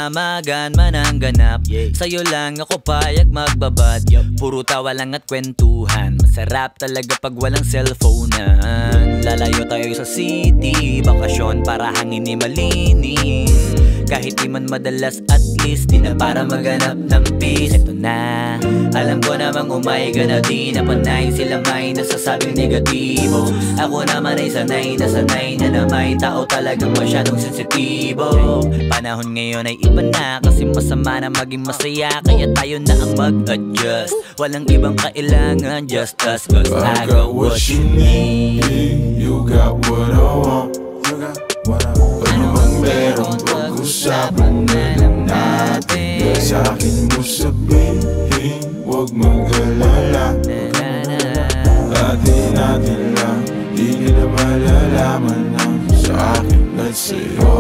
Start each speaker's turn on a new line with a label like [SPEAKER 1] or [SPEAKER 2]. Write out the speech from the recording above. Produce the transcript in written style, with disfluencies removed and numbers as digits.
[SPEAKER 1] Namagan man ang ganap, sa'yo lang ako payag magbabad. Puro tawa lang at kwentuhan, masarap talaga pag walang cellphonean. Lalayo tayo sa city, bakasyon para hangin ni malinis. Kahit di man madalas, at least di na para maghanap ng peace. Eto na, alam ko namang umayga na di na panay. Sila may nasasabing negatibo, ako naman ay sanay na may tao talagang masyadong sensitibo. Panahon ngayon ay iba na, kasi masama na maging masaya. Kaya tayo na ang mag-adjust, walang ibang kailangan, just us. Cause I got what you need,
[SPEAKER 2] you got what I want. Ano bang meron, pag-usapan na lang natin. Sa'kin mo sabihin, huwag mag-alala. Atin lang, di nila malalaman ang sa'kin at sa'yo.